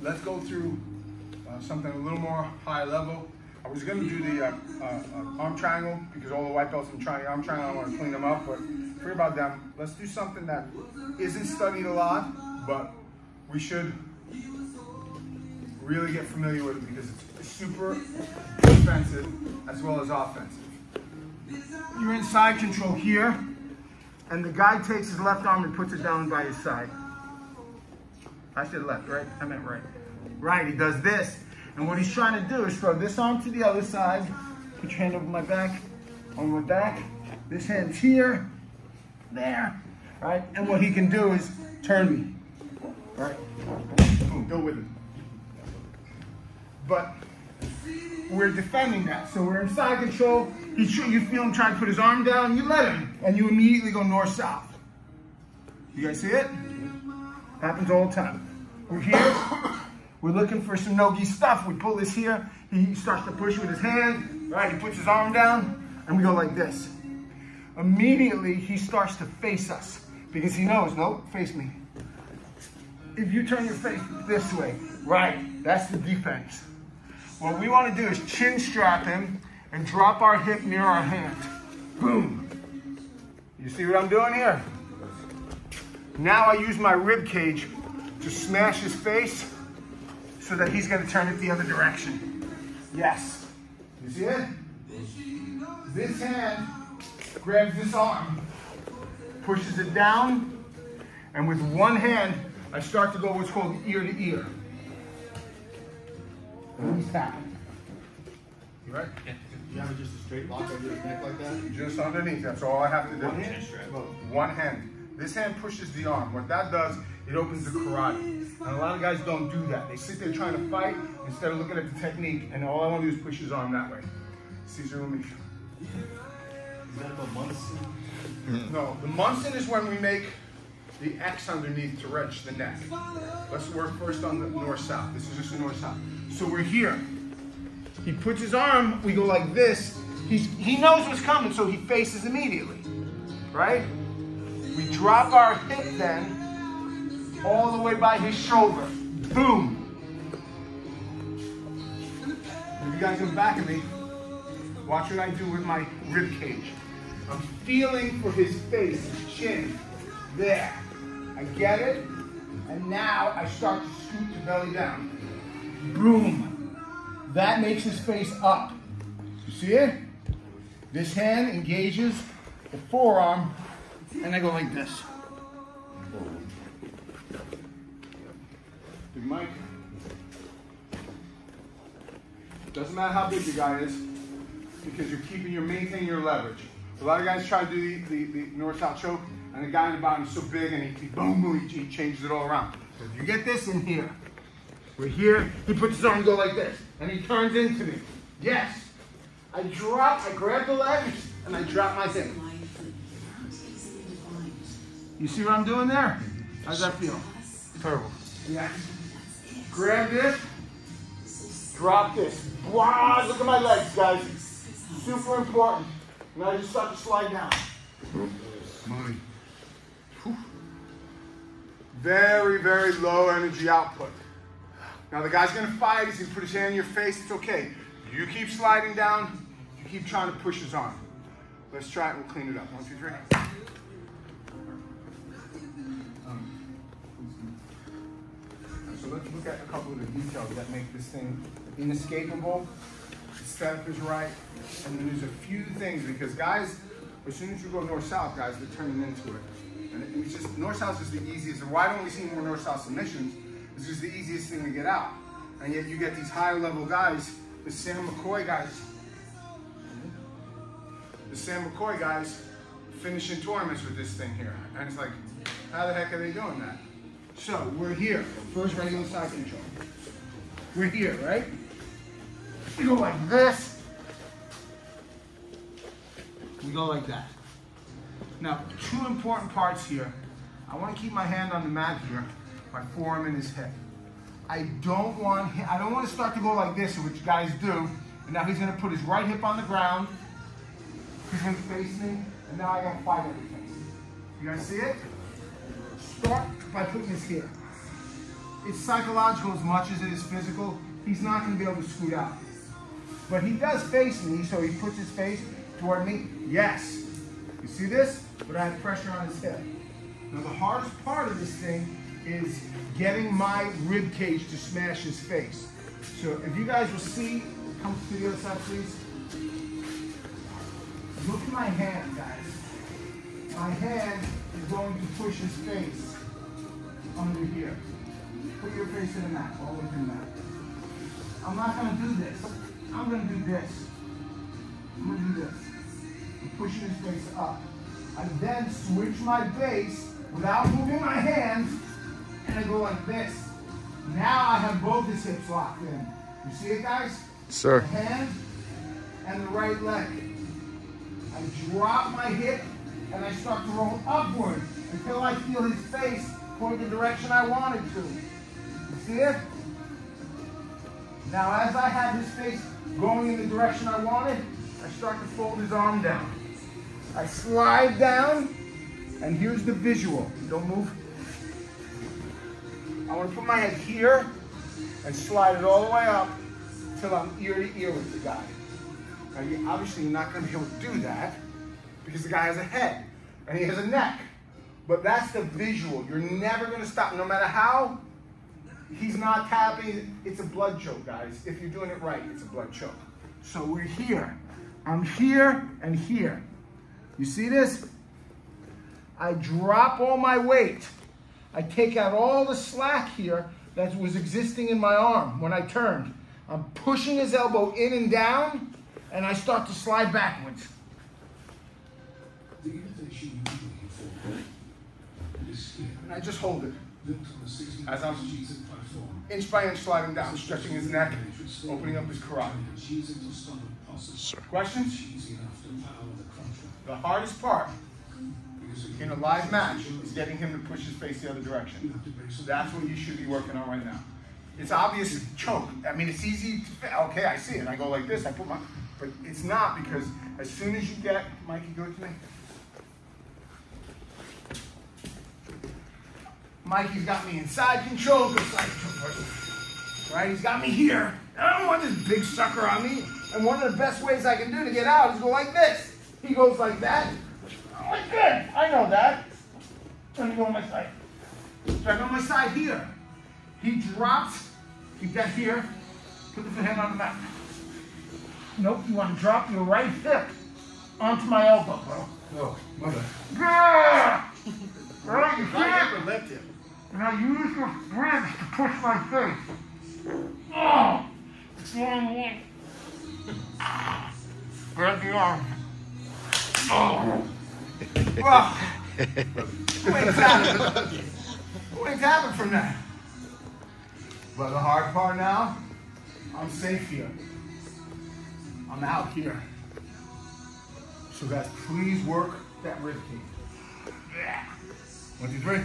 let's go through something a little more high level. I was going to do the arm triangle because all the white belts I'm trying the arm triangle. I want to clean them up, but forget about them. Let's do something that isn't studied a lot, but we should really get familiar with it because it's super defensive as well as offensive. You're in side control here, and the guy takes his left arm and puts it down by his side. I said left, right? I meant right. Right, he does this. And what he's trying to do is throw this arm to the other side. Put your hand over my back, on my back. This hand's here, there, right? And what he can do is turn me, right? Boom, go with it. But we're defending that. So we're in side control. You feel him trying to put his arm down, you let him, and you immediately go north-south. You guys see it? Happens all the time. We're here. We're looking for some no-gi stuff. We pull this here. He starts to push with his hand. Right? He puts his arm down, and we go like this. Immediately, he starts to face us because he knows, nope, face me. If you turn your face this way, right, that's the defense. What we want to do is chin strap him and drop our hip near our hand. Boom. You see what I'm doing here? Now I use my rib cage to smash his face so that he's going to turn it the other direction. Yes. You see it? This hand grabs this arm, pushes it down, and with one hand, I start to go what's called ear to ear. And he's tapping. You right? Yeah. You have just a straight lock over his neck like that? Just underneath, that's all I have to do. One hand? One hand. This hand pushes the arm. What that does, it opens the karate. And a lot of guys don't do that. They sit there trying to fight instead of looking at the technique, and all I want to do is push his arm that way. Caesar, let me show. Is that a Munson? No, the Munson is when we make the X underneath to wrench the neck. Let's work first on the north-south. This is just the north-south. So we're here. He puts his arm, we go like this. He knows what's coming, so he faces immediately, right? We drop our hip then, all the way by his shoulder. Boom. If you guys are back of me, watch what I do with my rib cage. I'm feeling for his face, his chin. There. I get it, and now I start to scoot the belly down. Boom. That makes his face up. You see it? This hand engages the forearm, and I go like this. Big Mike. Doesn't matter how big the guy is, because you're maintaining your leverage. A lot of guys try to do the north-south choke, and the guy in the bottom is so big, and he boom, boom, he changes it all around. So if you get this in here, we're here, he puts his arm and go like this, and he turns into me. Yes. I grab the leg, and I drop my hip. You see what I'm doing there? How's that feel? Terrible. Yes. Grab this, drop this. Wow, look at my legs, guys. Super important. Now I just start to slide down. Money. Very, very low energy output. Now the guy's gonna fight, he's gonna put his hand in your face, it's okay. You keep sliding down, you keep trying to push his arm. Let's try it, we'll clean it up. 1, 2, 3. So let's look at a couple of the details that make this thing inescapable. The step is right, and then there's a few things, because guys, as soon as you go north-south, guys, they're turning into it. And it's just, north-south is the easiest. And why don't we see more north-south submissions? It's just the easiest thing to get out. And yet you get these higher level guys, the Sam McCoy guys. The Sam McCoy guys finishing tournaments with this thing here. And it's like, how the heck are they doing that? So we're here. First regular side control. We're here, right? We go like this. We go like that. Now, two important parts here. I want to keep my hand on the mat here, my forearm in his hip. I don't want to start to go like this, which guys do. And now he's going to put his right hip on the ground. He's going to face me, and now I got to fight everything. You guys see it? Start by putting this here. it's psychological as much as it is physical. He's not going to be able to scoot out. But he does face me, so he puts his face toward me. Yes. You see this? But I have pressure on his hip. Now the hardest part of this thing is getting my rib cage to smash his face. So if you guys will see, come to the other side, please. Look at my hand, guys. My hand is going to push his face under here. Put your face in the mat, always in the mat. I'm not going to do this. I'm going to do this. I'm going to do this. I'm pushing his face up. I then switch my base without moving my hands, and I go like this. Now I have both his hips locked in. You see it, guys? Sir. The hand and the right leg. I drop my hip and I start to roll upward until I feel his face point the direction I want it to. You see it? Now as I have his face going in the direction I wanted, I start to fold his arm down. I slide down, and here's the visual. Don't move. I want to put my head here and slide it all the way up until I'm ear to ear with the guy. Now, obviously, you're not going to be able to do that because the guy has a head and he has a neck. But that's the visual. You're never going to stop. No matter how he's not tapping, it's a blood choke, guys. If you're doing it right, it's a blood choke. So we're here. I'm here and here. You see this? I drop all my weight. I take out all the slack here that was existing in my arm when I turned. I'm pushing his elbow in and down, and I start to slide backwards. And I just hold it. As I'm inch by inch sliding down, stretching his neck, opening up his carotid. Sir. Questions? The hardest part in a live match is getting him to push his face the other direction. That's what you should be working on right now. It's obvious choke. I mean, it's easy to, okay, I see it. I go like this, I put my, but it's not, because as soon as you get, Mikey, go to me. Mikey's got me inside control, good side control. Right, he's got me here. I don't want this big sucker on me. And one of the best ways I can do to get out is go like this. He goes like that. I'm like, good, I know that. Let me go on my side. So I go on my side here. He drops, keep that here, put the hand on the mat. Nope, you want to drop your right hip onto my elbow, bro. Oh, mother. Right, you Right can't. hip or left hip? Now use your ribs to push my face. Oh, it's the wrong one. Grab the arm. Oh. Well, who ain't tapping? Who ain't tapping from that? But the hard part now, I'm safe here. I'm out here. So guys, please work that rib cage. 1, 2, 3.